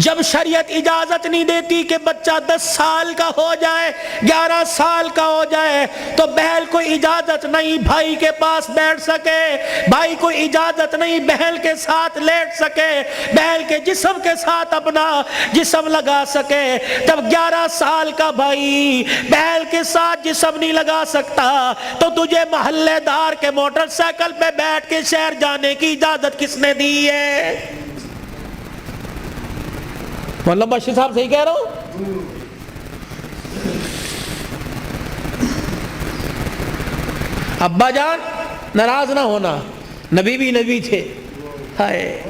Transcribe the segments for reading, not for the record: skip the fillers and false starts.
جب شریعت اجازت نہیں دیتی کہ بچہ 10 سال کا ہو جائے 11 سال کا ہو جائے تو بہن کو اجازت نہیں بھائی کے پاس بیٹھ سکے, بھائی کو اجازت نہیں بہن کے ساتھ لیٹ سکے, بہن کے جسم کے ساتھ اپنا جسم لگا سکے. جب 11 سال کا بھائی بہن کے ساتھ جسم نہیں لگا سکتا تو تجھے محلے دار کے موٹر سائیکل پہ بیٹھ کے شہر جانے کی اجازت کس نے دی ہے؟ مولانا بشیر صاحب صحیح کہہ رہا ہوں؟ ابا جان ناراض نہ ہونا, نبی بھی نبی تھے. ہائے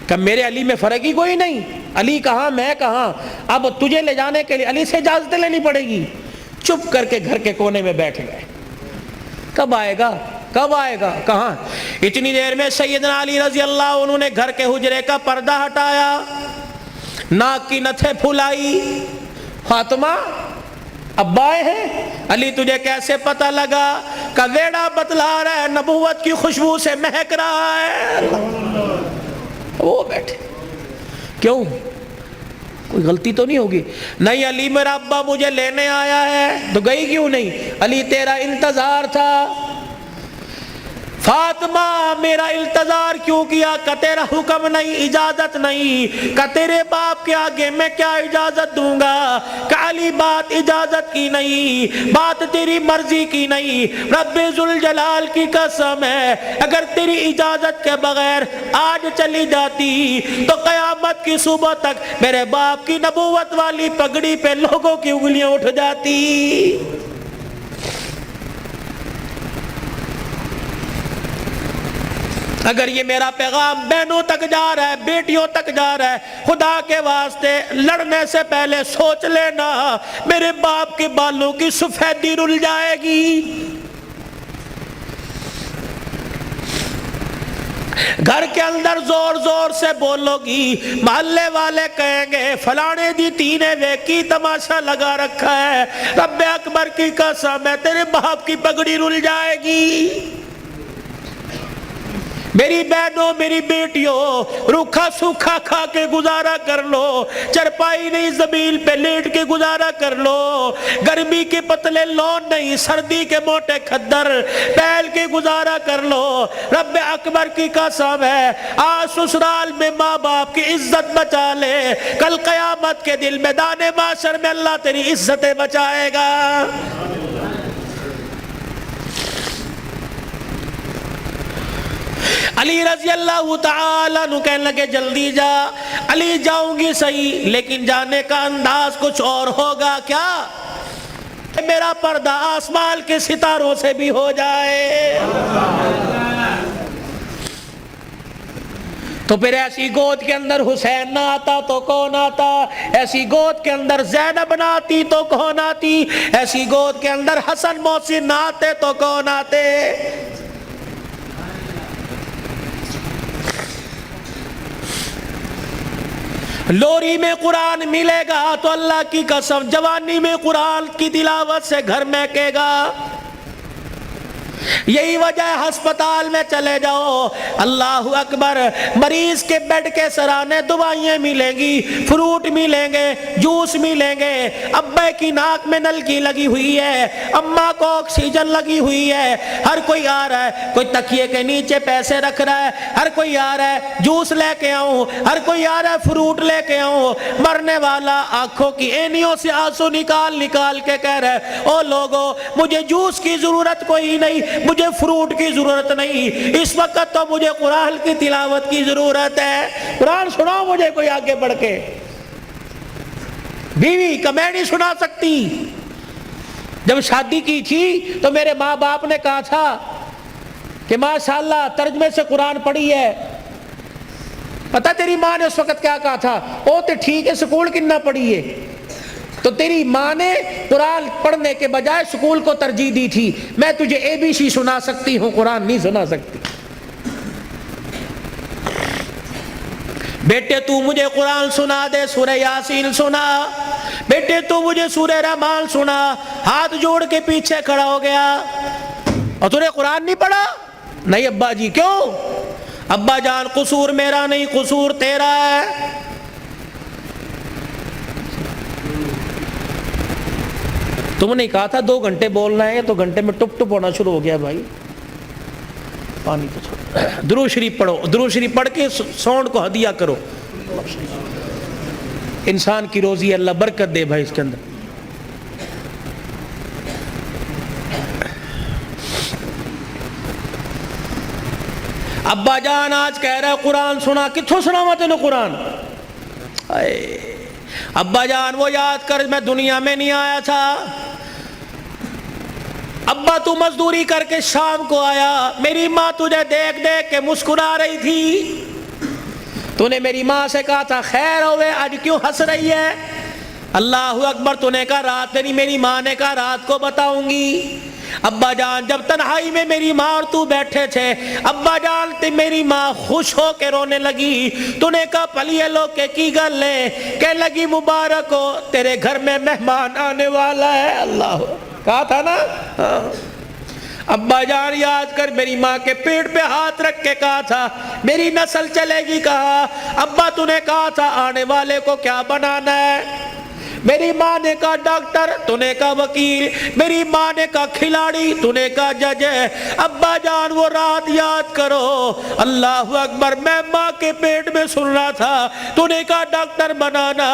کہ میرے علی میں فرق ہی کوئی نہیں, علی کہاں میں کہاں, اب تجھے لے جانے کے لیے علی سے اجازت لینی پڑے گی. چپ کر کے گھر کے کونے میں بیٹھ گئے. کب آئے گا کب آئے گا کہاں؟ اتنی دیر میں سیدنا علی رضی اللہ عنہ نے گھر کے حجرے کا پردہ ہٹایا, ناک کی نتھے پھلائی. فاطمہ ابا آئے ہیں. علی تجھے کیسے پتہ لگا؟ کہ ویڑا بتلا رہا ہے, نبوت کی خوشبو سے مہک رہا ہے. وہ بیٹھے. کیوں کوئی غلطی تو نہیں ہوگی؟ نہیں علی میرا ابا مجھے لینے آیا ہے. تو گئی کیوں نہیں؟ علی تیرا انتظار تھا. فاطمہ میرا انتظار کیوں کیا؟ کہ تیرا حکم نہیں, اجازت نہیں. کہ تیرے باپ کے آگے میں کیا اجازت دوں گا؟ کہ علی بات اجازت کی نہیں, بات تیری مرضی کی نہیں. رب ذوالجلال کی قسم ہے اگر تیری اجازت کے بغیر آج چلی جاتی تو قیامت کی صبح تک میرے باپ کی نبوت والی پگڑی پہ لوگوں کی انگلیاں اٹھ جاتی. اگر یہ میرا پیغام بہنوں تک جا رہا ہے, بیٹیوں تک جا رہا ہے, خدا کے واسطے لڑنے سے پہلے سوچ لینا میرے باپ کے بالوں کی سفیدی رل جائے گی. گھر کے اندر زور زور سے بولو گی, محلے والے کہیں گے فلانے دی تینے ویکی تماشا لگا رکھا ہے. رب اکبر کی قسم ہے تیرے باپ کی پگڑی رل جائے گی. میری بہنوں میری بیٹیوں روکھا سوکھا کھا کے گزارا کر لو, چرپائی نہیں زمین پہ لیٹ کے گزارا کر لو, گرمی کے پتلے لون نہیں سردی کے موٹے کھدر پہل کے گزارا کر لو. رب اکبر کی قسم ہے آج سسرال میں ماں باپ کی عزت بچا لے, کل قیامت کے دل میدان معاشر میں اللہ تیری عزتیں بچائے گا. علی رضی اللہ تعالیٰ عنہ کہنے لگے جلدی جا. علی جاؤں گی صحیح لیکن جانے کا انداز کچھ اور ہوگا. کیا؟ میرا پردہ آسمان کے ستاروں سے بھی ہو جائے. تو پھر ایسی گود کے اندر حسین نہ آتا تو کون آتا؟ ایسی گود کے اندر زینب نہ آتی تو کون آتی؟ ایسی گود کے اندر حسن محسن نہ آتے تو کون آتے؟ لوری میں قرآن ملے گا تو اللہ کی قسم جوانی میں قرآن کی تلاوت سے گھر مہکے گا. یہی وجہ ہے ہسپتال میں چلے جاؤ اللہ اکبر, مریض کے بیڈ کے سرانے دوائیں ملیں گی, فروٹ ملیں گے, جوس ملیں گے. ابے کی ناک میں نلکی لگی ہوئی ہے, اماں کو آکسیجن لگی ہوئی ہے. ہر کوئی آ رہا ہے, کوئی تکیے کے نیچے پیسے رکھ رہا ہے, ہر کوئی آ رہا ہے جوس لے کے آؤں, ہر کوئی آ رہا ہے فروٹ لے کے آؤں. مرنے والا آنکھوں کی اینیوں سے آنسو نکال نکال کے کہہ رہا ہے او لوگو مجھے جوس کی ضرورت کوئی نہیں, مجھے فروٹ کی ضرورت نہیں, اس وقت تو مجھے قرآن کی تلاوت کی ضرورت ہے. قرآن سناؤ مجھے کوئی آگے بڑھ کے. بیوی کا میں نہیں سنا سکتی. جب شادی کی تھی تو میرے ماں باپ نے کہا تھا کہ ماشاءاللہ ترجمے سے قرآن پڑھی ہے. پتہ تیری ماں نے اس وقت کیا کہا تھا؟ او تے ٹھیک ہے سکول کنا پڑھی ہے. تو تیری ماں نے قرآن پڑھنے کے بجائے سکول کو ترجیح دی تھی. میں تجھے ABC سنا سکتی ہوں, قرآن نہیں سنا سکتی. بیٹے تو مجھے قرآن سنا دے, سورہ یاسین سنا. بیٹے تو مجھے سورہ رحمان سنا. ہاتھ جوڑ کے پیچھے کھڑا ہو گیا. اور تو نے قرآن نہیں پڑھا؟ نہیں ابا جی. کیوں؟ ابا جان قصور میرا نہیں, قصور تیرا ہے. تم نے کہا تھا 2 گھنٹے بولنا ہے تو گھنٹے میں ٹپ ٹپ ہونا شروع ہو گیا بھائی. پانی تو چھوڑو. درود شریف پڑھو, درود شریف پڑھ کے ساؤنڈ کو ہدیہ کرو. انسان کی روزی اللہ برکت دے بھائی اس کے اندر. ابا جان آج کہہ رہا ہے قرآن سنا, کتھوں سناوا تینوں قرآن؟ ابا جان وہ یاد کر میں دنیا میں نہیں آیا تھا. ابا تو مزدوری کر کے شام کو آیا, میری ماں تجھے دیکھ دیکھ کے مسکرا رہی تھی. تو نے میری ماں سے کہا تھا خیر ہوئے, آج کیوں ہنس رہی ہے؟ اللہ اکبر. تو نے کہا رات نہیں, میری ماں نے کہا رات کو بتاؤں گی. ابا جان جب تنہائی میں میری ماں اور تو بیٹھے تھے, ابا جان میری ماں خوش ہو کے رونے لگی. تو نے کہا پلیے لو کے کی گل ہے؟ کہ لگی مبارک ہو تیرے گھر میں مہمان آنے والا ہے. اللہ کہا تھا نا. ابا جان یاد کر میری ماں کے پیٹ پہ ہاتھ رکھ کے کہا تھا میری نسل چلے گی. کہا ابا تو نے کہا تھا آنے والے کو کیا بنانا ہے؟ میری ماں نے کہا ڈاکٹر, تو نے کہا وکیل, میری ماں نے کہا کھلاڑی, تو نے کہا جج. ابا جان وہ رات یاد کرو, اللہ اکبر, میں ماں کے پیٹ میں سن رہا تھا. تو نے کہا ڈاکٹر بنانا,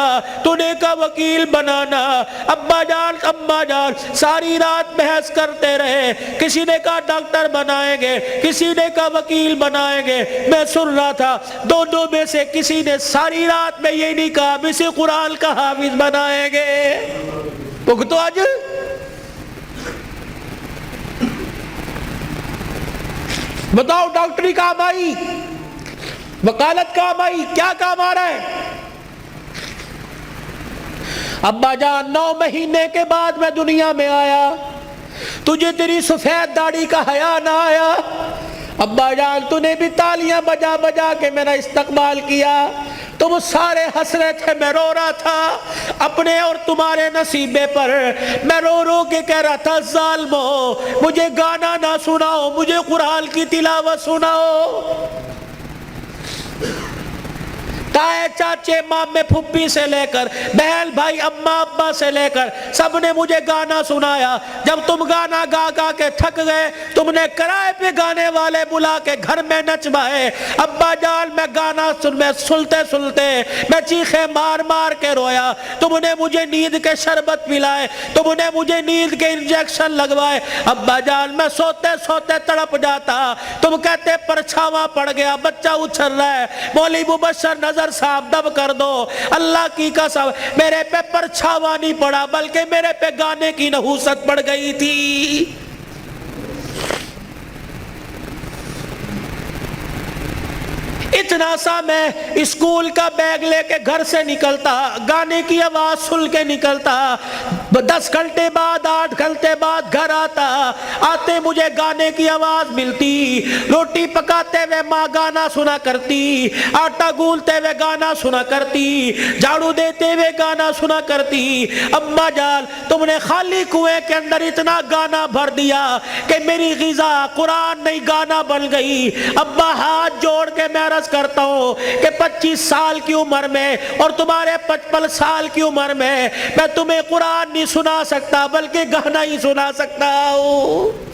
تو نے کہا وکیل بنانا. ابا جان اماں جان ساری رات بحث کرتے رہے. کسی نے کہا ڈاکٹر بنائیں گے, کسی نے کہا وکیل بنائیں گے. میں سن رہا تھا دونوں میں سے کسی نے ساری رات میں یہ نہیں کہا اسے قرآن کا حافظ بنائیں گے. تو آج بتاؤ ڈاکٹری کام آئی, وکالت کام آئی, کیا کام آ رہا ہے؟ ابا جان 9 مہینے کے بعد میں دنیا میں آیا, تجھے تیری سفید داڑھی کا حیا نہ آیا. ابا جان تو نے بھی تالیاں بجا بجا کے میرا استقبال کیا. تم سارے ہنس رہے تھے, میں رو رہا تھا اپنے اور تمہارے نصیبے پر. میں رو رو کے کہہ رہا تھا ظالمو مجھے گانا نہ سناؤ, مجھے قرآن کی تلاوت سناؤ. تائے چاچے مامے پھپھی سے لے کر بہن بھائی اماں ابا سے لے کر سب نے مجھے گانا سنایا. جب تم گانا گا گا کے تھک گئے, تم نے کرائے پہ گانے والے بلا کے گھر میں نچوائے. ابا جان میں گانا سنتے سنتے میں چیخے مار مار کے رویا. تم نے مجھے نیند کے شربت پلائے, تم نے مجھے نیند کے انجیکشن لگوائے. ابا جان میں سوتے سوتے تڑپ جاتا. تم کہتے پرچھاواں پڑ گیا, بچہ اچھل رہا ہے, مولوی مبشر نظر صاحب دب کر دو. اللہ کی قسم میرے پہ پرچھاوا نہیں پڑا بلکہ میرے پہ گانے کی نحوست پڑ گئی تھی. اتنا سا میں اسکول کا بیگ لے کے گھر سے نکلتا, گانے کی آواز سن کے نکلتا. 10 گھنٹے بعد 8 گھنٹے بعد گھر آتا, آتے مجھے گانے کی آواز ملتی. روٹی پکاتے ہوئے ماں گانا سنا کرتی, آٹا گولتے ہوئے گانا سنا کرتی, جھاڑو دیتے ہوئے گانا سنا کرتی. اماں جان تم نے خالی کنویں کے اندر اتنا گانا بھر دیا کہ میری غذا قرآن نہیں گانا بن گئی. ابا ہاتھ جوڑ کے میں عرض کرتا ہوں کہ 25 سال کی عمر میں اور تمہارے 55 سال کی عمر میں تمہیں قرآن نہیں سنا سکتا بلکہ گانا ہی سنا سکتا ہوں.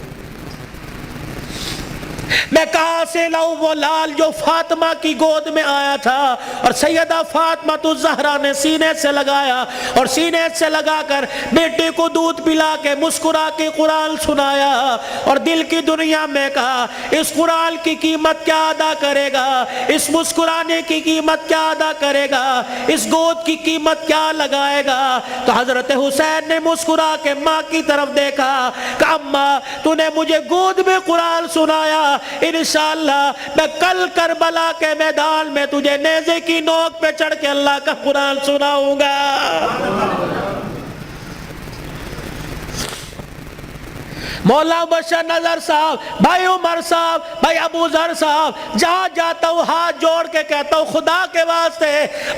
میں کہاں سے لاؤں وہ لال جو فاطمہ کی گود میں آیا تھا اور سیدہ فاطمہ الزہرا نے سینے سے لگایا اور سینے سے لگا کر بیٹے کو دودھ پلا کے مسکرا کے قرآن سنایا اور دل کی دنیا میں کہا اس قرآن کی قیمت کیا ادا کرے گا, اس مسکرانے کی قیمت کیا ادا کرے گا, اس گود کی قیمت کیا لگائے گا. تو حضرت حسین نے مسکرا کے ماں کی طرف دیکھا کہ اماں تو نے مجھے گود میں قرآن سنایا, انشاءاللہ میں کل کربلا کے میدان میں تجھے نیزے کی نوک پہ چڑھ کے اللہ کا قرآن سناؤں گا. مولا بشر نظر صاحب، بھائی عمر صاحب، بھائی ابو ذر صاحب، جہاں جاتا ہوں ہاتھ جوڑ کے کہتا ہوں خدا کے واسطے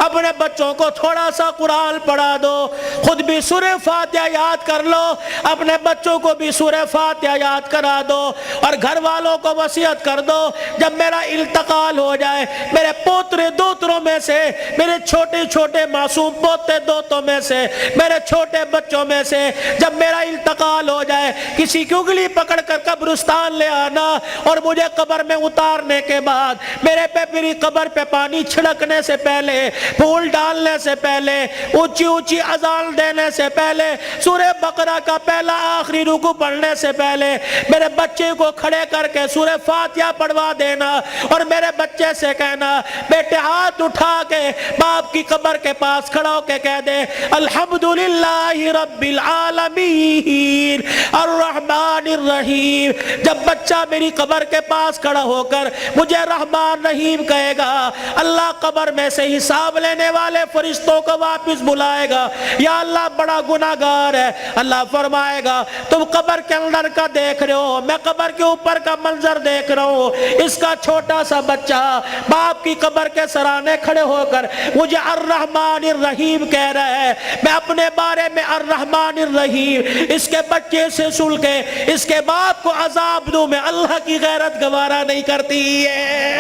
اپنے بچوں کو تھوڑا سا قرآن پڑھا دو، خود بھی سورہ فاتحہ یاد کر لو، اپنے بچوں کو بھی سورہ فاتحہ یاد کرا دو، اور گھر والوں کو وصیت کر دو جب میرا انتقال ہو جائے میرے پوترے دوتروں میں سے، میرے چھوٹے چھوٹے معصوم پوتے دوتوں میں سے، میرے چھوٹے بچوں میں سے جب میرا انتقال ہو جائے کسی کی انگلی پکڑ کر قبرستان لے آنا، اور مجھے قبر میں اتارنے کے بعد میرے پہ میری قبر پہ پانی چھڑکنے سے پہلے، پھول ڈالنے سے پہلے، اونچی اونچی اذان دینے سے پہلے، سورہ بقرہ کا پہلا آخری رکوع پڑھنے سے پہلے میرے بچے کو کھڑے کر کے سورہ فاتحہ پڑھوا دینا، اور میرے بچے سے کہنا بیٹے ہاتھ اٹھا کے باپ کی قبر کے پاس کھڑا ہو کے کہہ دے الحمدللہ رب العالمین الرحمن الرحیم۔ جب بچہ میری قبر کے پاس کھڑا ہو کر مجھے رحمان رحیم کہے گا، اللہ قبر میں سے حساب لینے والے فرشتوں کو واپس بلائے گا، یا اللہ بڑا گناہگار ہے، اللہ فرمائے گا تم قبر کے اندر کا دیکھ رہے ہو، میں قبر کے اوپر کا منظر دیکھ رہا ہوں، اس کا چھوٹا سا بچہ باپ کی قبر کے سرانے کھڑے ہو کر مجھے الرحمن الرحیم کہہ رہا ہے، میں اپنے بارے میں الرحمن الرحیم اس کے بچے سے سن کے اس کے باپ کو عذاب دوں، میں اللہ کی غیرت گوارا نہیں کرتی ہے۔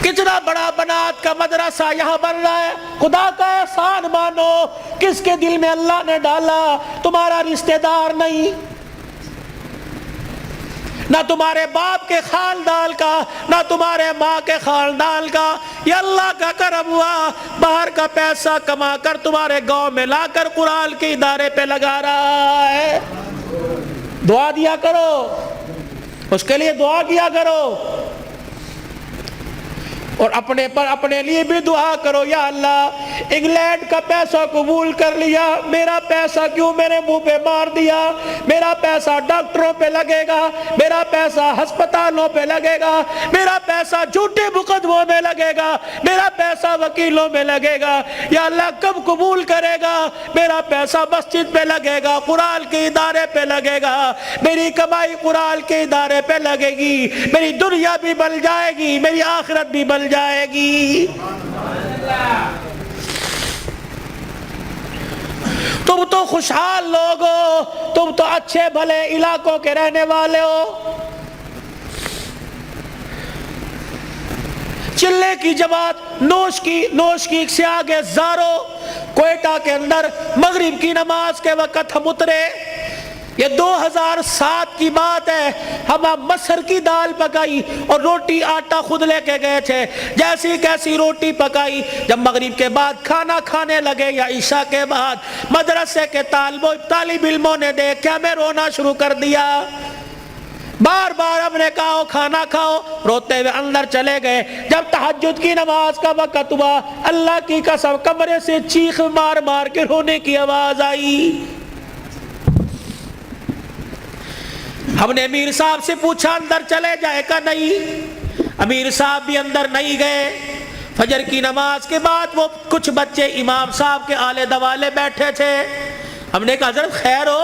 کتنا بڑا بنات کا مدرسہ یہاں بن رہا ہے، خدا کا احسان مانو، کس کے دل میں اللہ نے ڈالا، تمہارا رشتہ دار نہیں، نہ تمہارے باپ کے خاندان کا، نہ تمہارے ماں کے خاندان کا، یہ اللہ کا کرم ہوا، باہر کا پیسہ کما کر تمہارے گاؤں میں لا کر قرآن کے ادارے پہ لگا رہا ہے۔ دعا دیا کرو، اس کے لیے دعا کیا کرو، اور اپنے پر اپنے لیے بھی دعا کرو، یا اللہ انگلینڈ کا پیسہ قبول کر لیا، میرا پیسہ کیوں میرے منہ پہ مار دیا، میرا پیسہ ڈاکٹروں پہ لگے گا، میرا پیسہ ہسپتالوں پہ لگے گا، میرا پیسہ جھوٹے مقدموں میں لگے گا، میرا پیسہ وکیلوں میں لگے گا، یا اللہ کب قبول کرے گا، میرا پیسہ مسجد پہ لگے گا، قرآن کے ادارے پہ لگے گا، میری کمائی قرآن کے ادارے پہ لگے گی، میری دنیا بھی بن جائے گی، میری آخرت بھی بن جائے گی۔ تم تو خوشحال لوگ ہو، تم تو اچھے بھلے علاقوں کے رہنے والے ہو، چلے کی جماعت نوش کی سے آگے زارو، کوئٹہ کے اندر مغرب کی نماز کے وقت ہم اترے، یہ 2007 کی بات ہے، ہم مسر کی دال پکائی اور روٹی آٹا خود لے کے گئے تھے، جیسی کیسی روٹی پکائی، جب مغرب کے بعد کھانا کھانے لگے یا عشاء کے بعد مدرسے کے طالب علموں نے دیکھ کے ہمیں رونا شروع کر دیا، بار بار ہم نے کہا کھانا کھاؤ، روتے ہوئے اندر چلے گئے، جب تہجد کی نماز کا وقت ہوا اللہ کی قسم کمرے سے چیخ مار مار کے رونے کی آواز آئی۔ ہم نے امیر صاحب سے پوچھا اندر چلے جائے کا، نہیں، امیر صاحب بھی اندر نہیں گئے۔ فجر کی نماز کے بعد وہ کچھ بچے امام صاحب کے آلے دوالے بیٹھے تھے، ہم نے کہا حضرت خیر ہو؟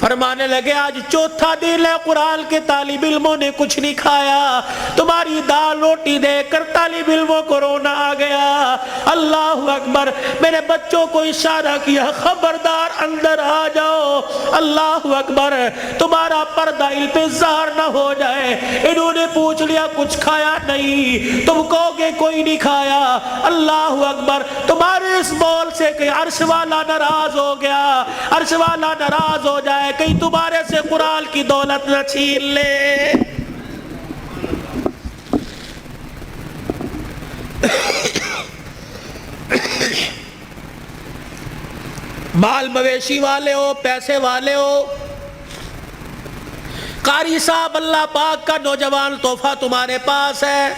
فرمانے لگے آج چوتھا دن ہے قرآن کے طالب علموں نے کچھ نہیں کھایا، تمہاری دال روٹی دیکھ کر طالب علموں کو رونا آ گیا۔ اللہ اکبر، میرے بچوں کو اشارہ کیا خبردار اندر آ جاؤ، اللہ اکبر، تمہارا پردہ علم پہ ظاہر نہ ہو جائے۔ انہوں نے پوچھ لیا کچھ کھایا؟ نہیں۔ تم کہو گے کوئی نہیں کھایا؟ اللہ اکبر، تمہارے اس بول سے کہ عرش والا ناراض ہو گیا، عرش والا ناراض ہو جائے، کہیں تمہارے سے قرآن کی دولت نہ چھین لے۔ مال مویشی والے ہو، پیسے والے ہو، قاری صاحب اللہ پاک کا نوجوان تحفہ تمہارے پاس ہے،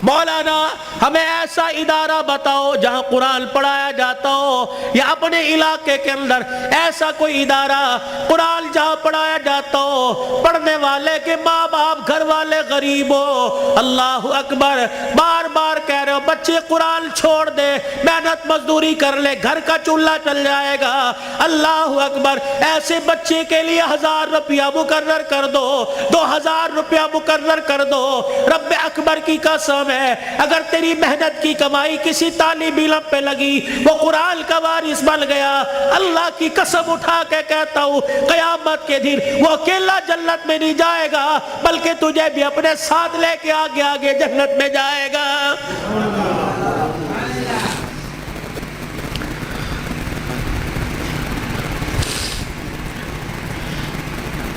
مولانا ہمیں ایسا ادارہ بتاؤ جہاں قرآن پڑھایا جاتا ہو، یا اپنے علاقے کے اندر ایسا کوئی ادارہ قرآن جہاں پڑھایا جاتا ہو، پڑھنے والے کے ماں باپ گھر والے غریب ہو۔ اللہ اکبر، بار بار کہہ رہے ہو بچے قرآن چھوڑ دے، محنت مزدوری کر لے، گھر کا چولہا چل جائے گا۔ اللہ اکبر، ایسے بچے کے لیے 1000 روپیہ مقرر کر دو، 2000 روپیہ مقرر کر دو۔ رب اکبر کی قسم ہے، اگر تیری محنت کی کمائی کسی طالب علم پہ لگی، وہ قرآن کا وارث بن گیا، اللہ کی قسم اٹھا کے کہتا ہوں قیامت کے دن وہ اکیلا جنت میں نہیں جائے گا، بلکہ تجھے بھی اپنے ساتھ لے کے آگے آگے جنت میں جائے گا۔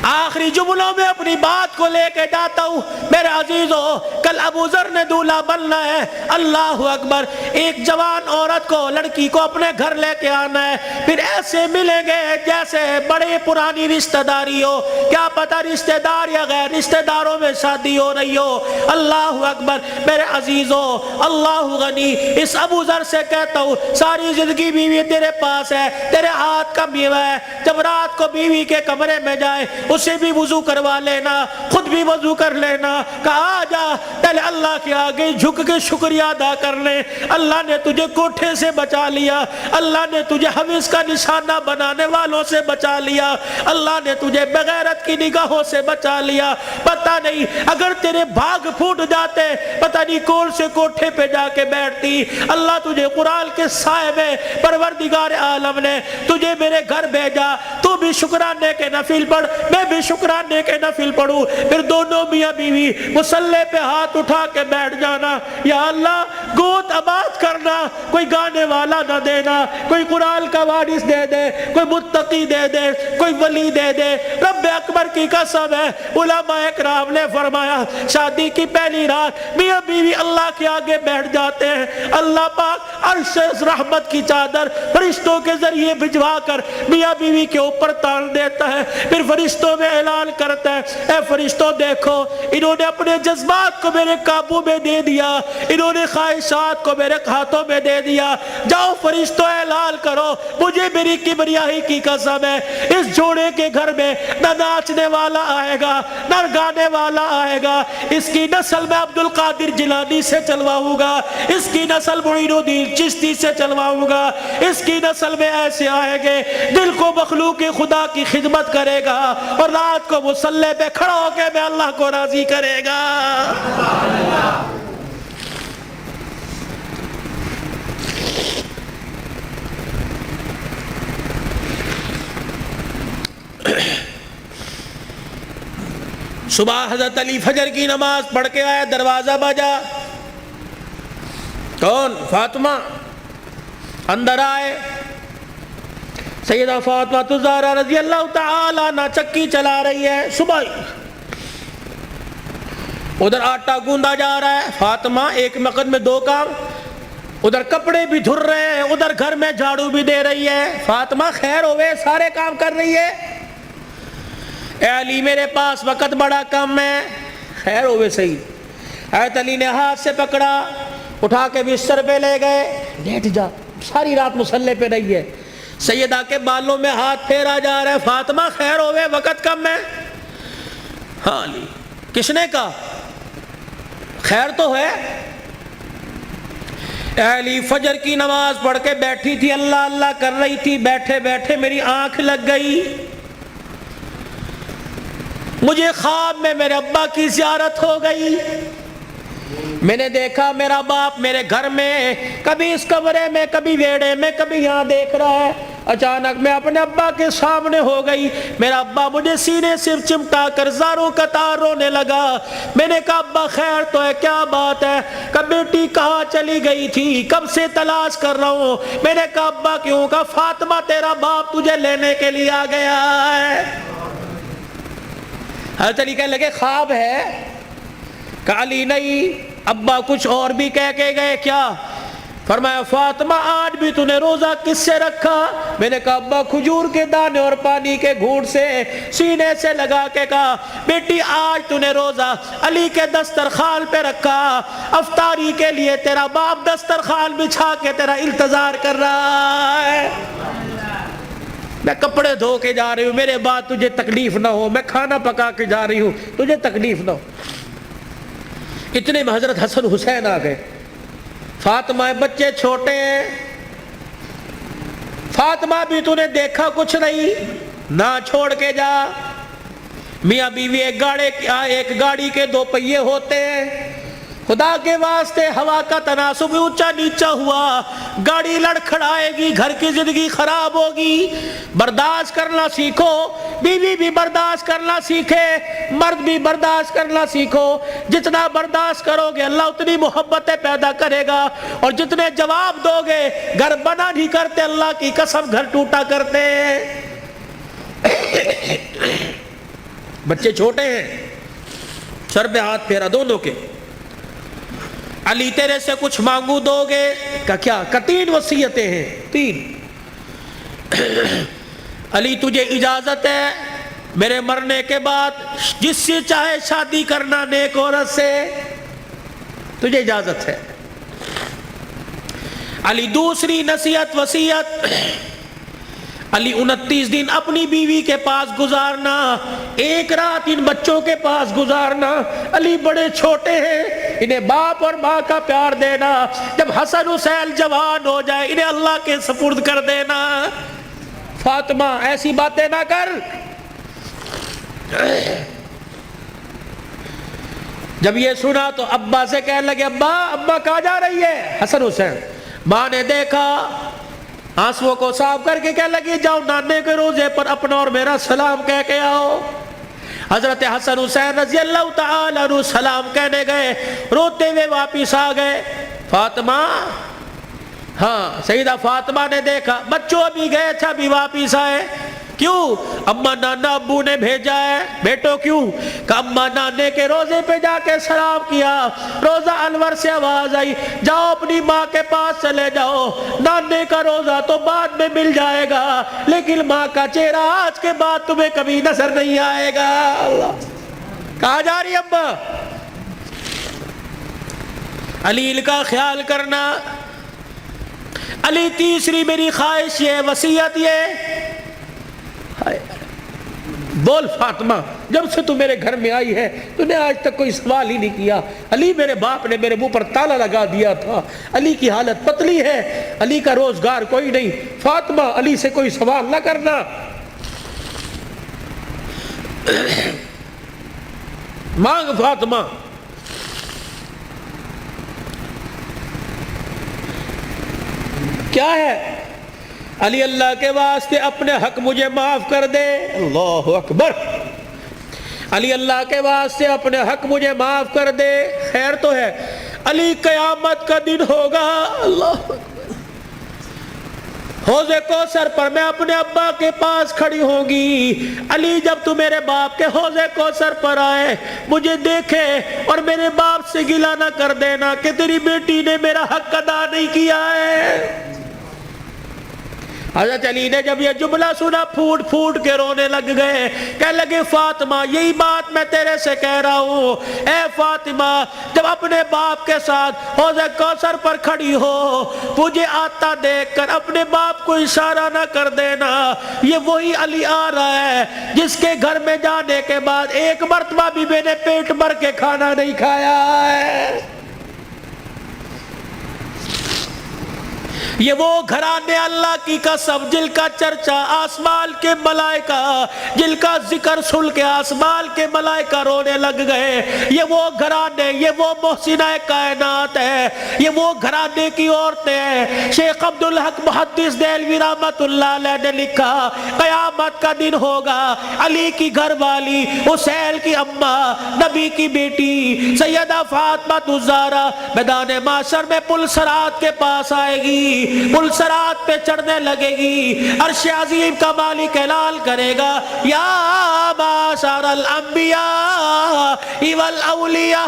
آخری جملوں میں اپنی بات کو لے کے جاتا ہوں میرے عزیزو، کل ابو ذر نے دولہا بننا ہے۔ اللہ اکبر، ایک جوان عورت کو، لڑکی کو اپنے گھر لے کے آنا ہے، پھر ایسے ملیں گے جیسے بڑے پرانی رشتہ داری ہو، کیا پتہ رشتہ دار یا غیر رشتہ داروں میں شادی ہو رہی ہو۔ اللہ اکبر میرے عزیزو، اللہ غنی، اس ابو ذر سے کہتا ہوں ساری زندگی بیوی تیرے پاس ہے، تیرے ہاتھ کا میوہ ہے، جب رات کو بیوی کے کمرے میں جائے اسے بھی وضو کروا لینا، خود بھی وضو کر لینا، کہا آ جا پہلے اللہ کے آگے جھک کے شکریہ ادا کر لے، اللہ نے تجھے کوٹھے سے بچا لیا، اللہ نے تجھے حویث کا نشانہ بنانے والوں سے بچا لیا، اللہ نے تجھے بغیرت کی نگاہوں سے بچا لیا۔ پتہ نہیں اگر تیرے بھاگ پھوٹ جاتے، پتہ نہیں کون سے کوٹھے پہ جا کے بیٹھتی۔ اللہ تجھے قرآن کے سائے میں پروردگار عالم نے تجھے میرے گھر بھیجا، تو بھی شکرانے کے نفل پڑھ، میں بھی شکرانے کے نفل پڑھوں، پھر دونوں میاں بیوی مصلی پہ ہاتھ اٹھا کے بیٹھ جانا، یا اللہ گود آباد کرنا، کوئی گانے والا نہ دینا، کوئی قرآن کا وارث دے دے، کوئی متقی دے دے، کوئی ولی دے دے۔ رب اکبر کی قسم ہے، علماء اکرام نے فرمایا شادی کی پہلی رات میاں بیوی اللہ کے آگے بیٹھ جاتے ہیں، اللہ پاک عرش رحمت کی چادر فرشتوں کے ذریعے بھجوا کر میاں بیوی کے اوپر تان دیتا ہے، پھر فرشتوں میں اعلان کرتا ہے اے فرشتوں دیکھو، انہوں نے اپنے جذبات کو میرے قابو میں دے دیا، انہوں نے خواہشات کو میرے ہاتھوں میں دے دیا، جاؤ فرشتوں اعلان کرو، مجھے میری کبریائی کی قسم ہے اس جوڑے کے گھر میں نہ ناچنے والا آئے گا نہ گانے والا آئے گا، اس کی نسل میں عبد القادر جیلانی سے چلواؤں گا، اس کی نسل معین الدین چشتی سے چلواؤں گا، اس کی نسل میں ایسے آئیں گے دل کو مخلوق خدا کی خدمت کرے گا اور رات کو مصلی پہ کھڑا ہو کے میں اللہ کو راضی کرے گا۔ صبح حضرت علی فجر کی نماز پڑھ کے آیا، دروازہ بجا، کون؟ فاطمہ۔ اندر آئے، سیدہ فاطمہ الزہرا رضی اللہ تعالی عنہ چکی چلا رہی ہے، صبح ادھر آٹا گوندا جا رہا ہے، فاطمہ ایک وقت میں دو کام، ادھر کپڑے بھی دھر رہے ہیں، ادھر گھر میں جھاڑو بھی دے رہی ہے۔ فاطمہ خیر ہوئے، سارے کام کر رہی ہے۔ اے علی میرے پاس وقت بڑا کم ہے۔ خیر ہوئے صحیح۔ حضرت علی نے ہاتھ سے پکڑا، اٹھا کے بستر پہ لے گئے، لیٹ جا، ساری رات مصلی پہ رہی ہے۔ سیدہ کے بالوں میں ہاتھ پھیرا جا رہا ہے، فاطمہ خیر ہوئے وقت کم ہے۔ ہاں علی، کس نے کہا؟ خیر تو ہے۔ اے علی فجر کی نماز پڑھ کے بیٹھی تھی، اللہ اللہ کر رہی تھی، بیٹھے بیٹھے میری آنکھ لگ گئی، مجھے خواب میں میرے ابا کی زیارت ہو گئی، میں نے دیکھا میرا باپ میرے گھر میں، کبھی اس کمرے میں، کبھی ویڑے میں، کبھی یہاں دیکھ رہا ہے۔ اچانک میں اپنے ابا کے سامنے ہو گئی، میرا ابا مجھے سینے سے چمٹا کر زاروں قطار رونے لگا۔ میں نے کہا ابا خیر تو ہے، کیا بات ہے؟ کہ بیٹی کہاں چلی گئی تھی، کب سے تلاش کر رہا ہوں۔ میں نے کہا ابا کیوں؟ کہا فاطمہ تیرا باپ تجھے لینے کے لیے آ گیا ہے۔ حضرت علی کہنے لگے خواب ہے؟ کہ علی نہیں، ابا کچھ اور بھی کہہ کے گئے کیا؟ فرمایا فاطمہ آج بھی تو نے روزہ کس سے رکھا؟ میں نے کہا ابا کھجور کے دانے اور پانی کے گھونٹ سے، سینے سے لگا کے کہا بیٹی آج تو نے روزہ علی کے دسترخوان پہ رکھا، افطاری کے لیے تیرا باپ دسترخوان بچھا کے تیرا انتظار کر رہا ہے، میں کپڑے دھو کے جا رہی ہوں، میرے بعد تجھے تکلیف نہ ہو، میں کھانا پکا کے جا رہی ہوں تجھے تکلیف نہ ہو۔ اتنے میں حضرت حسن حسین آ گئے۔ فاطمہ بچے چھوٹے ہیں، فاطمہ بھی تو نے دیکھا کچھ نہیں، نہ چھوڑ کے جا۔ میاں بیوی ایک گاڑی کے دو پہیے ہوتے ہیں، خدا کے واسطے ہوا کا تناسب اونچا نیچا ہوا، گاڑی لڑکھڑائے گی، گھر کی زندگی خراب ہوگی، برداشت کرنا سیکھو، بیوی بھی برداشت کرنا سیکھے، مرد بھی برداشت کرنا سیکھو، جتنا برداشت کرو گے اللہ اتنی محبتیں پیدا کرے گا، اور جتنے جواب دو گے گھر بنا نہیں کرتے، اللہ کی قسم گھر ٹوٹا کرتے ہیں۔ بچے چھوٹے ہیں، سر پہ ہاتھ پھیرا دونوں کے، علی تیرے سے کچھ مانگو دو گے؟ کہ کیا؟ کہ 3 وصیتیں ہیں، 3۔ علی تجھے اجازت ہے میرے مرنے کے بعد جس سے چاہے شادی کرنا نیک عورت سے، تجھے اجازت ہے۔ علی دوسری نصیحت وصیت، علی 29 دن اپنی بیوی کے پاس گزارنا، 1 رات ان بچوں کے پاس گزارنا۔ علی بڑے چھوٹے ہیں، انہیں باپ اور ماں کا پیار دینا، جب حسن حسین جوان ہو جائے انہیں اللہ کے سپرد کر دینا۔ فاطمہ ایسی باتیں نہ کر۔ جب یہ سنا تو ابا سے کہنے لگے ابا کہاں جا رہی ہے؟ حسن حسین۔ ماں نے دیکھا، آنسوؤں کو صاف کر کے کہنے لگی جاؤ نانے کے روزے پر اپنا اور میرا سلام کہہ کے آؤ۔ حضرت حسن حسین رضی اللہ تعالی عنہ سلام کہنے گئے، روتے ہوئے واپس آ گئے۔ فاطمہ، ہاں سیدہ فاطمہ نے دیکھا بچوں ابھی گئے تھے ابھی واپس آئے، کیوں؟ اما نانا ابو نے بھیجا ہے۔ بیٹو کیوں؟ کہ اما نانے کے روزے پہ جا کے سلام کیا، روزہ انور سے آواز آئی جاؤ اپنی ماں کے پاس چلے جاؤ، نانے کا روزہ تو بعد میں مل جائے گا لیکن ماں کا چہرہ آج کے بعد تمہیں کبھی نظر نہیں آئے گا۔ اللہ، کہاں جا رہی ابا؟ علی کا خیال کرنا۔ علی تیسری میری خواہش یہ، وصیت یہ، بول فاطمہ جب سے تو میرے گھر میں آئی ہے تو نے آج تک کوئی سوال ہی نہیں کیا۔ علی میرے باپ نے میرے منہ پر تالا لگا دیا تھا، علی کی حالت پتلی ہے، علی کا روزگار کوئی نہیں، فاطمہ علی سے کوئی سوال نہ کرنا۔ مانگ فاطمہ۔ کیا ہے؟ علی اللہ کے واسطے اپنے حق مجھے معاف کر دے۔ اللہ اکبر۔ علی اللہ کے واسطے اپنے حق مجھے معاف کر دے۔ خیر تو ہے، علی قیامت کا دن ہوگا، اللہ اکبر، حوض کوثر پر میں اپنے ابا کے پاس کھڑی ہوں گی۔ علی جب تو میرے باپ کے حوض کوثر پر آئے مجھے دیکھے اور میرے باپ سے گلہ نہ کر دینا کہ تیری بیٹی نے میرا حق ادا نہیں کیا ہے۔ حضرت علی نے جب یہ جملہ سنا پھوٹ پھوٹ کے رونے لگ گئے، کہنے لگے فاطمہ یہی بات میں تیرے سے کہہ رہا ہوں، اے فاطمہ جب اپنے باپ کے ساتھ حوض کوثر پر کھڑی ہو مجھے آتا دیکھ کر اپنے باپ کو اشارہ نہ کر دینا، یہ وہی علی آ رہا ہے جس کے گھر میں جانے کے بعد ایک مرتبہ بھی میں نے پیٹ بھر کے کھانا نہیں کھایا ہے۔ یہ وہ گھرانے اللہ کی قسم جن کا چرچا آسمان کے ملائکہ، جن کا ذکر سن کے آسمان کے ملائکہ رونے لگ گئے۔ یہ وہ گھرانے، یہ وہ محسنہ کائنات ہے، یہ وہ گھرانے کی عورتیں ہیں۔ شیخ عبدالحق محدث دہلوی رحمت اللہ علیہ نے لکھا قیامت کا دن ہوگا، علی کی گھر والی، حسین کی اماں، نبی کی بیٹی سیدہ فاطمہ الزہرا میدان معاشر میں پل صراط کے پاس آئے گی، پل صراط پہ چڑھنے لگے گی، عرش عظیم کا مالک اعلان کرے گا یا معاشر الانبیاء والاولیاء،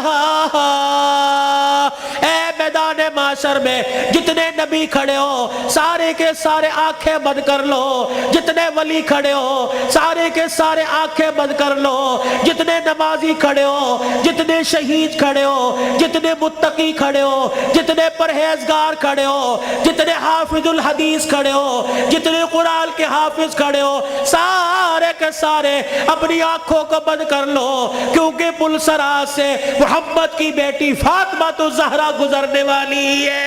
اے میدان معاشر میں جتنے نبی کھڑے ہو سارے کے سارے آنکھیں بند کر لو، جتنے ولی کھڑے ہو سارے کے سارے آنکھیں بند کر لو، جتنے نمازی کھڑے ہو، جتنے شہید کھڑے ہو، جتنے متقی کھڑے ہو، جتنے پرہیزگار کھڑے ہو، جتنے حافظ الحدیث کھڑے ہو، جتنے قرآن کے حافظ کھڑے ہو، سارے کے سارے اپنی آنکھوں کو بند کر لو، کیونکہ پلسرا سے محمد کی بیٹی فاطمہ تو زہرا گزرنے والی ہے،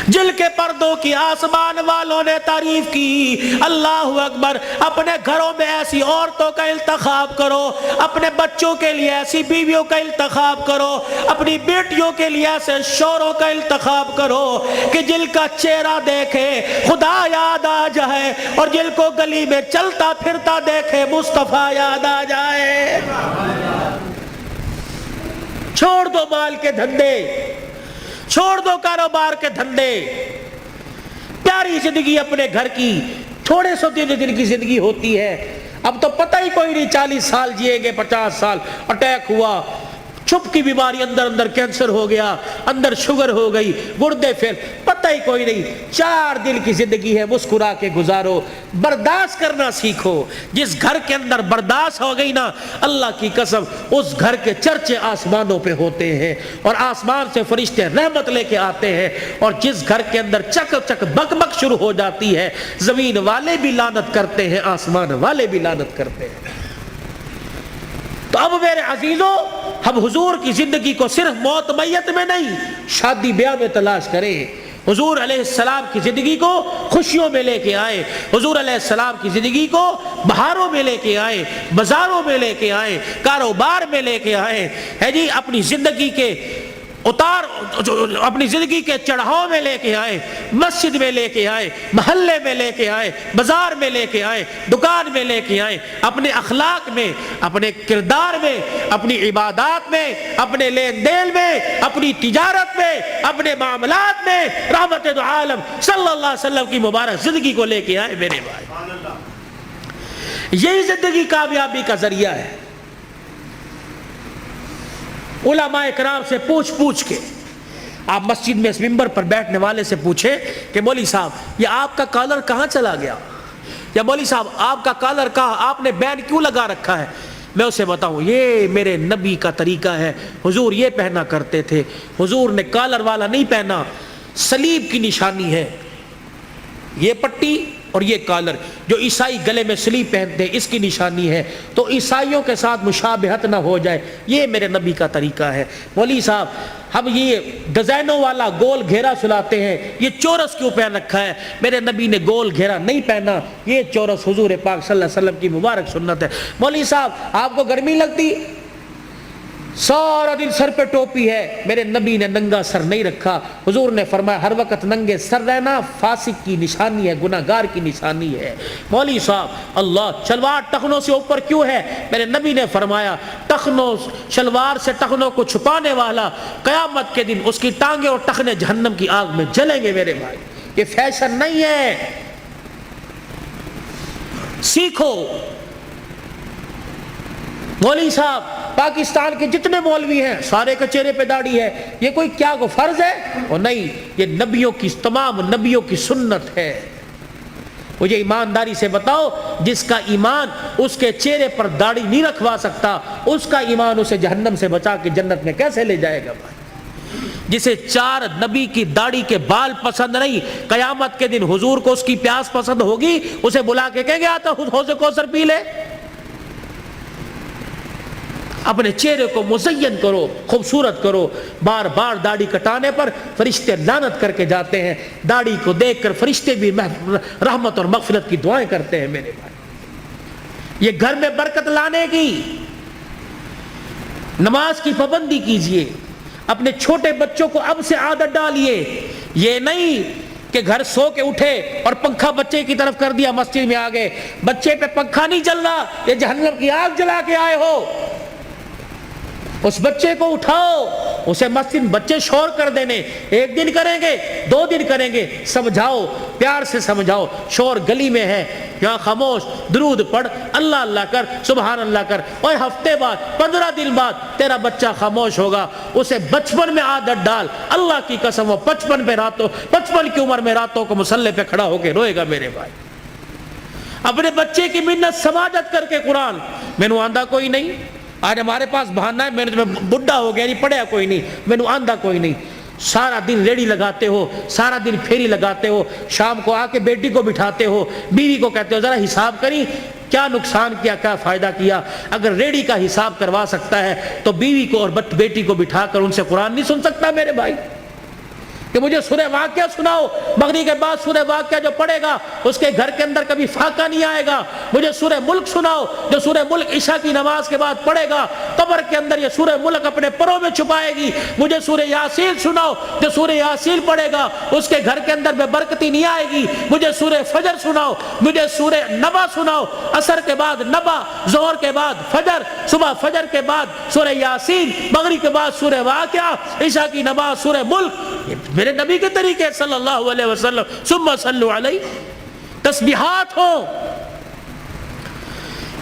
جل کے پردوں کی آسمان والوں نے تعریف کی۔ اللہ اکبر۔ اپنے گھروں میں ایسی عورتوں کا انتخاب کرو، اپنے بچوں کے لیے ایسی بیویوں کا انتخاب کرو، اپنی بیٹیوں کے لیے ایسے شوہروں کا انتخاب کرو کہ جل کا چہرہ دیکھے خدا یاد آ جائے، اور جل کو گلی میں چلتا پھرتا دیکھے مصطفیٰ یاد آ جائے۔ چھوڑ دو مال کے دھندے، چھوڑ دو کاروبار کے دھندے، پیاری زندگی اپنے گھر کی، تھوڑے سو دن کی زندگی ہوتی ہے، اب تو پتہ ہی کوئی نہیں 40 سال جیے گے، 50 سال، اٹیک ہوا، چھپ کی بیماری، اندر کینسر ہو گیا، اندر شوگر ہو گئی، گردے پھر پتہ ہی کوئی نہیں۔ 4 دن کی زندگی ہے، مسکرا کے گزارو، برداشت کرنا سیکھو۔ جس گھر کے اندر برداشت ہو گئی نا، اللہ کی قسم اس گھر کے چرچے آسمانوں پہ ہوتے ہیں، اور آسمان سے فرشتے رحمت لے کے آتے ہیں، اور جس گھر کے اندر چک چک بک بک شروع ہو جاتی ہے، زمین والے بھی لعنت کرتے ہیں، آسمان والے بھی لعنت کرتے ہیں۔ تو اب میرے عزیزوں، ہم حضور کی زندگی کو صرف موت میت میں نہیں، شادی بیاہ میں تلاش کریں۔ حضور علیہ السلام کی زندگی کو خوشیوں میں لے کے آئے، حضور علیہ السلام کی زندگی کو بہاروں میں لے کے آئے، بازاروں میں لے کے آئے، کاروبار میں لے کے آئے، ہے جی، اپنی زندگی کے اپنی زندگی کے چڑھاؤ میں لے کے آئے، مسجد میں لے کے آئے، محلے میں لے کے آئے، بازار میں لے کے آئے، دکان میں لے کے آئے، اپنے اخلاق میں، اپنے کردار میں، اپنی عبادات میں، اپنے لین دین میں، اپنی تجارت میں، اپنے معاملات میں رحمت دو عالم صلی اللہ علیہ وسلم کی مبارک زندگی کو لے کے آئے میرے بھائی۔ یہی زندگی کامیابی کا ذریعہ ہے۔ علماء کرام سے پوچھ کے آپ مسجد میں اس منبر پر بیٹھنے والے سے پوچھیں کہ مولوی صاحب یہ آپ کا کالر کہاں چلا گیا، یا مولوی صاحب آپ کا کالر کہاں، آپ نے بینڈ کیوں لگا رکھا ہے، میں اسے بتاؤں یہ میرے نبی کا طریقہ ہے، حضور یہ پہنا کرتے تھے، حضور نے کالر والا نہیں پہنا، صلیب کی نشانی ہے یہ پٹی اور یہ کالر، جو عیسائی گلے میں صلیب پہنتے ہیں اس کی نشانی ہے، تو عیسائیوں کے ساتھ مشابہت نہ ہو جائے، یہ میرے نبی کا طریقہ ہے۔ مولوی صاحب ہم یہ ڈیزائنوں والا گول گھیرا سلاتے ہیں، یہ چورس کیوں پہن رکھا ہے، میرے نبی نے گول گھیرا نہیں پہنا، یہ چورس حضور پاک صلی اللہ علیہ وسلم کی مبارک سنت ہے۔ مولوی صاحب آپ کو گرمی لگتی، سارا دن سر پہ ٹوپی ہے، میرے نبی نے ننگا سر نہیں رکھا، حضور نے فرمایا ہر وقت ننگے سر رہنا فاسق کی نشانی ہے، گناہگار کی نشانی ہے۔ مولوی صاحب اللہ شلوار ٹخنوں سے اوپر کیوں ہے، میرے نبی نے فرمایا ٹخنوں شلوار سے ٹخنوں کو چھپانے والا قیامت کے دن اس کی ٹانگیں اور ٹخنے جہنم کی آگ میں جلیں گے میرے بھائی، یہ فیشن نہیں ہے، سیکھو۔ مولوی صاحب پاکستان کے جتنے مولوی ہیں سارے کے چہرے پہ داڑھی ہے، یہ کوئی کیا کو فرض ہے؟ اور نہیں، یہ نبیوں کی تمام نبیوں کی سنت ہے۔ مجھے ایمانداری سے بتاؤ، جس کا ایمان اس کے چہرے پر داڑھی نہیں رکھوا سکتا، اس کا ایمان اسے جہنم سے بچا کے جنت میں کیسے لے جائے گا بھائی؟ جسے 4 نبی کی داڑھی کے بال پسند نہیں، قیامت کے دن حضور کو اس کی پیاس پسند ہوگی، اسے بلا کے کہیں گے آتا حوض کوثر پی لے۔ اپنے چہرے کو مزین کرو، خوبصورت کرو۔ بار بار داڑھی کٹانے پر فرشتے لعنت کر کے جاتے ہیں، داڑھی کو دیکھ کر فرشتے بھی رحمت اور مغفرت کی دعائیں کرتے ہیں میرے بھائی۔ یہ گھر میں برکت لانے کی، نماز کی پابندی کیجئے، اپنے چھوٹے بچوں کو اب سے عادت ڈالیے، یہ نہیں کہ گھر سو کے اٹھے اور پنکھا بچے کی طرف کر دیا، مسجد میں آ گئے، بچے پہ پنکھا نہیں چل رہا، یہ جہنم کی آگ جلا کے آئے ہو، اس بچے کو اٹھاؤ، اسے مسجد بچے شور کر دینے، ایک دن کریں گے 2 دن کریں گے، سمجھاؤ، پیار سے سمجھاؤ، شور گلی میں ہے یہاں خاموش، درود پڑھ، اللہ اللہ کر، سبحان اللہ کر، اور ہفتے بعد 15 دن بعد تیرا بچہ خاموش ہوگا، اسے بچپن میں عادت ڈال، اللہ کی قسم وہ 55 کی عمر میں راتوں کو مصلی پہ کھڑا ہو کے روئے گا میرے بھائی۔ اپنے بچے کی منت سماجت کر کے قرآن، میں نے آندھا کوئی نہیں، آج ہمارے پاس بہانہ ہے، میں بڈھا ہو گیا نہیں پڑھیا کوئی نہیں، میں نے آندھا کوئی نہیں۔ سارا دن ریڑی لگاتے ہو، سارا دن پھیری لگاتے ہو، شام کو آ کے بیٹی کو بٹھاتے ہو، بیوی کو کہتے ہو ذرا حساب کری کیا نقصان کیا، کیا فائدہ کیا۔ اگر ریڑی کا حساب کروا سکتا ہے تو بیوی کو اور بیٹی کو بٹھا کر ان سے قرآن نہیں سن سکتا میرے بھائی؟ کہ مجھے سورہ واقعہ سناؤ، مغرب کے بعد سورہ واقعہ جو پڑھے گا اس کے گھر کے اندر کبھی فاقہ نہیں آئے گا۔ مجھے سورہ ملک سناؤ، جو سورہ ملک عشاء کی نماز کے بعد پڑھے گا قبر کے اندر یہ سورہ ملک اپنے پروں میں چھپائے گی۔ مجھے سورہ یاسین سناؤ، جو سورہ یاسین پڑھے گا اس کے گھر کے اندر بے برکتی نہیں آئے گی۔ مجھے سورہ فجر سناؤ، مجھے سورہ نبا سناؤ، عصر کے بعد نبا، ظہر کے بعد فجر، صبح فجر کے بعد سورہ یاسین، مغرب کے بعد سورہ واقعہ، عشاء کی نماز سورہ ملک۔ میرے نبی کے طریقے صلی اللہ علیہ وسلم، ثم صلوا علیہ، تسبیحات ہوں۔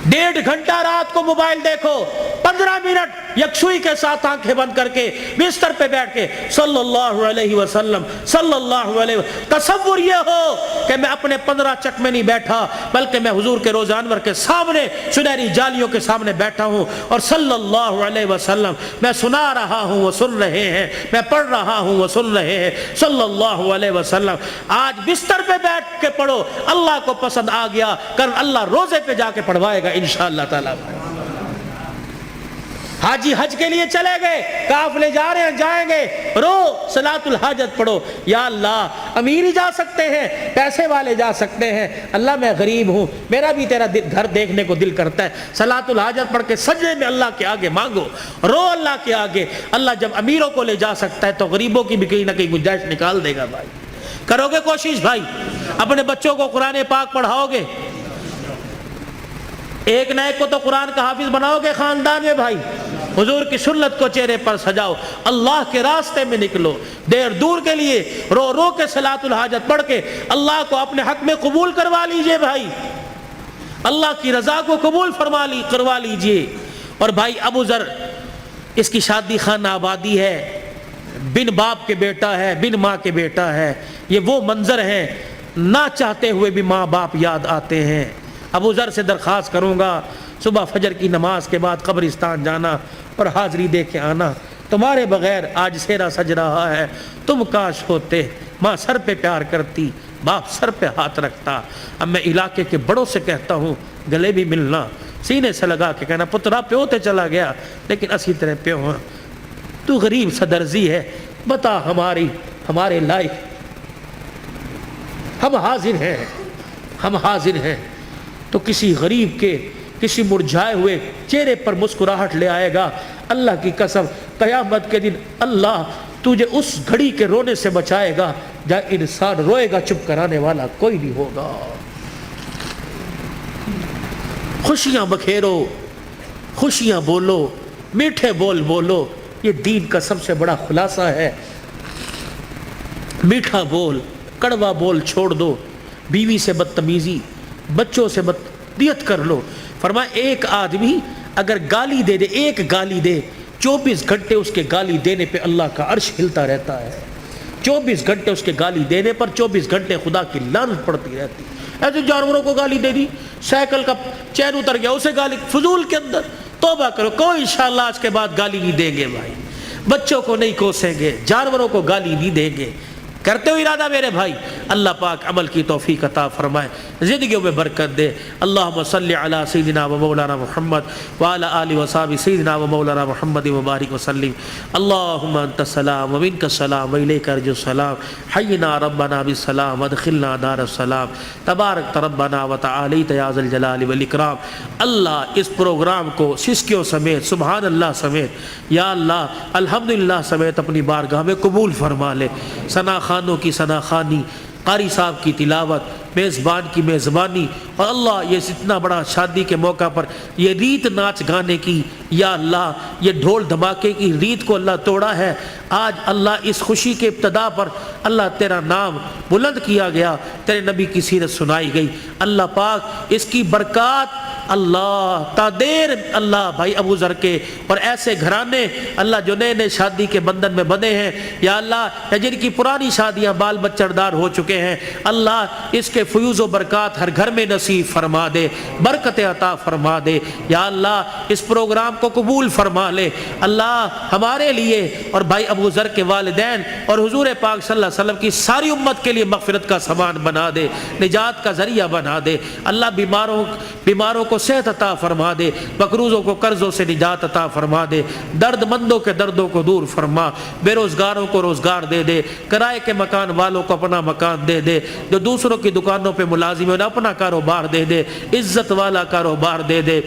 1.5 گھنٹہ رات کو موبائل دیکھو، 15 منٹ یکسوئی کے ساتھ آنکھیں بند کر کے بستر پہ بیٹھ کے صلی اللہ علیہ وسلم صلی اللہ علیہ وسلم۔ تصور یہ ہو کہ میں اپنے 15 چک میں نہیں بیٹھا، بلکہ میں حضور کے روزہ انور کے سامنے سنہری جالیوں کے سامنے بیٹھا ہوں، اور صلی اللہ علیہ وسلم میں سنا رہا ہوں وہ سن رہے ہیں، میں پڑھ رہا ہوں وہ سن رہے ہیں، صلی اللہ علیہ وسلم۔ آج بستر پہ بیٹھ کے پڑھو، اللہ کو پسند آ گیا، کل اللہ روزے پہ جا کے پڑھوائے گا انشاءاللہ تعالی۔ حاجی حج کے لیے چلے گئے، قافلے جا رہے ہیں، جائیں گے، رو صلاۃ الحاجت پڑھو، یا اللہ امیر ہی جا سکتے ہیں، پیسے والے جا سکتے ہیں، اللہ میں غریب ہوں، میرا بھی تیرا گھر دیکھنے کو دل کرتا ہے، صلاۃ الحاجت پڑھ کے سجدے میں اللہ کے آگے مانگو، رو اللہ کے آگے۔ اللہ جب امیروں کو لے جا سکتا ہے تو غریبوں کی بھی کہیں نہ کہیں گنجائش نکال دے گا بھائی۔ کرو گے کوشش بھائی؟ اپنے بچوں کو قرآن پاک پڑھاؤ گے؟ ایک نہ ایک کو تو قرآن کا حافظ بناؤ گے خاندان میں بھائی۔ حضور کی سنت کو چہرے پر سجاؤ، اللہ کے راستے میں نکلو، دیر دور کے لیے رو رو کے صلاۃ الحاجت پڑھ کے اللہ کو اپنے حق میں قبول کروا لیجئے بھائی، اللہ کی رضا کو قبول کروا لیجئے۔ اور بھائی ابو ذر، اس کی شادی خانہ آبادی ہے، بن باپ کے بیٹا ہے، بن ماں کے بیٹا ہے، یہ وہ منظر ہیں نہ چاہتے ہوئے بھی ماں باپ یاد آتے ہیں۔ ابو ذر سے درخواست کروں گا صبح فجر کی نماز کے بعد قبرستان جانا اور حاضری دے کے آنا، تمہارے بغیر آج سیرا سج رہا ہے، تم کاش ہوتے، ماں سر پہ پیار کرتی، باپ سر پہ ہاتھ رکھتا۔ اب میں علاقے کے بڑوں سے کہتا ہوں گلے بھی ملنا، سینے سے لگا کے کہنا پترا پیو تے چلا گیا لیکن اسی طرح پیو ہاں، تو غریب صدرزی ہے، بتا ہمارے لائق، ہم حاضر ہیں تو کسی غریب کے کسی مرجھائے ہوئے چہرے پر مسکراہٹ لے آئے گا۔ اللہ کی قسم قیامت کے دن اللہ تجھے اس گھڑی کے رونے سے بچائے گا جہاں انسان روئے گا، چپ کرانے والا کوئی نہیں ہوگا۔ خوشیاں بکھیرو، خوشیاں بولو، میٹھے بول بولو، یہ دین کا سب سے بڑا خلاصہ ہے۔ میٹھا بول، کڑوا بول چھوڑ دو، بیوی سے بدتمیزی، بچوں سے بدتمیزی کر لو۔ فرمایا ایک آدمی اگر گالی دے دے، ایک گالی دے، 24 گھنٹے اس کے گالی دینے پہ اللہ کا عرش ہلتا رہتا ہے۔ 24 گھنٹے اس کے گالی دینے پر 24 گھنٹے خدا کی لعنت پڑتی رہتی۔ ایسے جانوروں کو گالی دے دی، سائیکل کا چین اتر گیا اسے گالی، فضول کے اندر توبہ کرو، کوئی انشاءاللہ آج کے بعد گالی نہیں دیں گے بھائی، بچوں کو نہیں کوسیں گے، جانوروں کو گالی نہیں دیں گے۔ کرتے ہو ارادہ میرے بھائی، اللہ پاک عمل کی توفیق عطا فرمائے، زندگیوں میں برکت دے۔ اللہم صلی علی سیدنا و مولانا محمد وعلی آلہ وصحبہ سیدنا و مولانا محمد مبارک وسلم۔ اللہم انت السلام و منک السلام و الیک ارجع السلام، حینا ربنا بالسلام وادخلنا دار السلام، تبارک ربنا و تعالیت یا ذا الجلال والاکرام۔ اللہ اس پروگرام کو سسکیوں سمیت، سبحان اللہ سمیت، یا اللہ الحمدللہ سمیت اپنی بارگاہ میں قبول فرما لے۔ ثنا خانوں کی ثنا خوانی، قاری صاحب کی تلاوت، میزبان کی میزبانی، اور اللہ یہ اتنا بڑا شادی کے موقع پر یہ ریت ناچ گانے کی، یا اللہ یہ ڈھول دھماکے کی ریت کو اللہ توڑا ہے۔ آج اللہ اس خوشی کے ابتدا پر اللہ تیرا نام بلند کیا گیا، تیرے نبی کی سیرت سنائی گئی۔ اللہ پاک اس کی برکات اللہ تا دیر اللہ بھائی ابو ذر کے اور ایسے گھرانے اللہ جو نئے نئے شادی کے بندھن میں بندھے ہیں، یا اللہ جن کی پرانی شادیاں بال بچڑ دار ہو چکے ہیں، اللہ اس کے فیوز و برکات ہر گھر میں نصیب فرما دے، برکت عطا فرما دے۔ یا اللہ اس پروگرام کو قبول فرما لے اللہ ہمارے لیے اور بھائی ابو ذر کے والدین اور حضور پاک صلی اللہ علیہ وسلم کی ساری امت کے لیے مغفرت کا سامان بنا دے، نجات کا ذریعہ بنا دے۔ اللہ بیماروں کو صحت عطا فرما دے، مقروضوں کو قرضوں سے نجات عطا فرما دے، درد مندوں کے دردوں کو دور فرما، بے روزگاروں کو روزگار دے دے، کرائے کے مکان والوں کو اپنا مکان دے دے، جو دوسروں کی دکانوں پہ ملازم ہیں اپنا کاروبار دے دے، عزت والا کاروبار دے دے،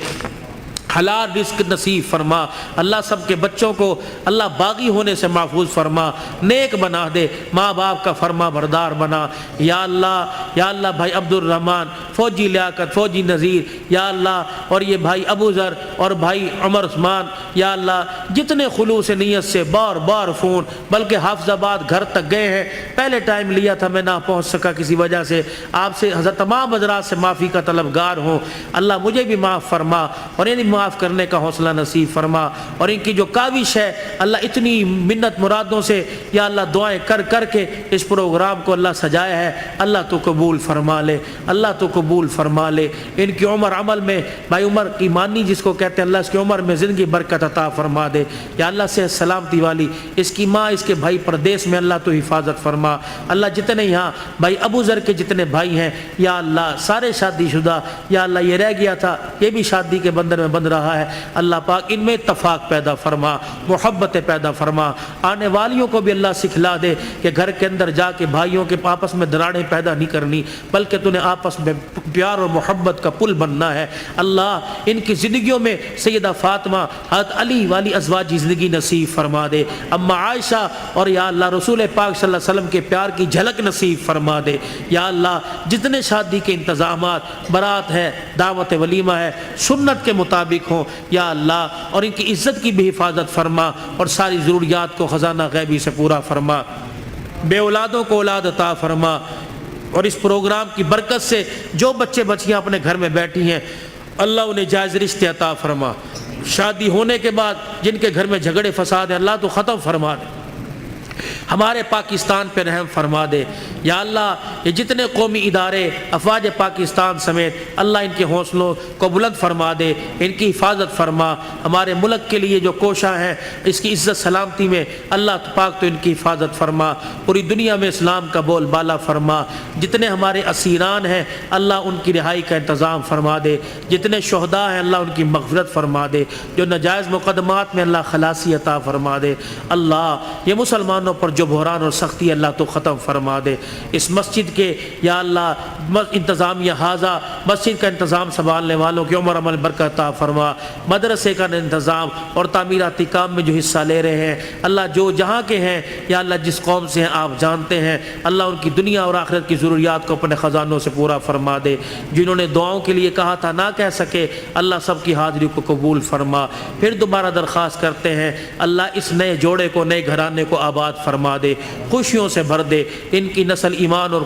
حلال رزق نصیب فرما۔ اللہ سب کے بچوں کو اللہ باغی ہونے سے محفوظ فرما، نیک بنا دے، ماں باپ کا فرما بردار بنا۔ یا اللہ بھائی عبد الرحمن، فوجی لیاقت، فوجی نذیر، یا اللہ اور یہ بھائی ابو ذر اور بھائی عمر عثمان، یا اللہ جتنے خلوص نیت سے بار بار فون، بلکہ حافظ آباد گھر تک گئے ہیں، پہلے ٹائم لیا تھا میں نہ پہنچ سکا کسی وجہ سے، آپ سے حضرت تمام حضرات سے معافی کا طلبگار ہوں۔ اللہ مجھے بھی معاف فرما اور انہیں معاف کرنے کا حوصلہ نصیب فرما، اور ان کی جو کاوش ہے اللہ اتنی منت مرادوں سے یا اللہ دعائیں کر کر کے اس پروگرام کو اللہ سجایا ہے، اللہ تو قبول فرما لے، اللہ تو قبول فرما لے۔ ان کی عمر عمل میں بھائی عمر ایمانی جس کو کہتے ہیں، اللہ اس کی عمر میں زندگی برکت عطا فرما دے، یا اللہ سے سلامتی والی اس کی ماں اس کے بھائی پردیس میں اللہ تو حفاظت فرما۔ اللہ جتنے یہاں بھائی ابو ذر کے جتنے بھائی ہیں یا اللہ سارے شادی شدہ، یا اللہ یہ رہ گیا تھا یہ بھی شادی کے بندھن میں بندھ رہا ہے، اللہ پاک ان میں اتفاق پیدا فرما، محبت پیدا فرما۔ آنے والیوں کو بھی اللہ سکھلا دے کہ گھر کے اندر جا کے بھائیوں کے آپس میں دراڑیں پیدا نہیں کرنی، بلکہ تو نے آپس میں پیار اور محبت کا پل بننا ہے۔ اللہ ان کی زندگیوں میں سیدہ فاطمہ، حضرت علی والی ازواجی زندگی نصیب فرما دے، اما عائشہ اور یا اللہ رسول پاک صلی اللہ علیہ وسلم کے پیار کی جھلک نصیب فرما دے۔ یا اللہ جتنے شادی کے انتظامات، برات ہے، دعوت ولیمہ ہے، سنت کے مطابق ہوں یا اللہ، اور ان کی عزت کی بھی حفاظت فرما اور ساری ضروریات کو خزانہ غیبی سے پورا فرما، بے اولادوں کو اولاد عطا فرما، اور اس پروگرام کی برکت سے جو بچے بچیاں اپنے گھر میں بیٹھی ہیں اللہ انہیں جائز رشتے عطا فرما، شادی ہونے کے بعد جن کے گھر میں جھگڑے فساد ہیں اللہ تو ختم فرما دے، ہمارے پاکستان پہ رحم فرما دے۔ یا اللہ یہ جتنے قومی ادارے افواج پاکستان سمیت اللہ ان کے حوصلوں کو بلند فرما دے، ان کی حفاظت فرما، ہمارے ملک کے لیے جو کوشاں ہیں اس کی عزت سلامتی میں اللہ پاک تو ان کی حفاظت فرما، پوری دنیا میں اسلام کا بول بالا فرما، جتنے ہمارے اسیران ہیں اللہ ان کی رہائی کا انتظام فرما دے، جتنے شہداء ہیں اللہ ان کی مغفرت فرما دے، جو ناجائز مقدمات میں اللہ خلاصی عطا فرما دے۔ اللہ یہ مسلمانوں پر جو بحران اور سختی اللہ تو ختم فرما دے۔ اس مسجد کے یا اللہ انتظامیہ حاضہ مسجد کا انتظام سنبھالنے والوں کی عمر عمل برکت عطا فرما، مدرسے کا انتظام اور تعمیراتی کام میں جو حصہ لے رہے ہیں اللہ جو جہاں کے ہیں یا اللہ جس قوم سے ہیں آپ جانتے ہیں، اللہ ان کی دنیا اور آخرت کی ضروریات کو اپنے خزانوں سے پورا فرما دے۔ جنہوں نے دعاؤں کے لیے کہا تھا نہ کہہ سکے اللہ سب کی حاضری کو قبول فرما۔ پھر دوبارہ درخواست کرتے ہیں اللہ اس نئے جوڑے کو، نئے گھرانے کو آباد فرما دے، خوشیوں سے بھر دے، ان کی نسل ایمان اور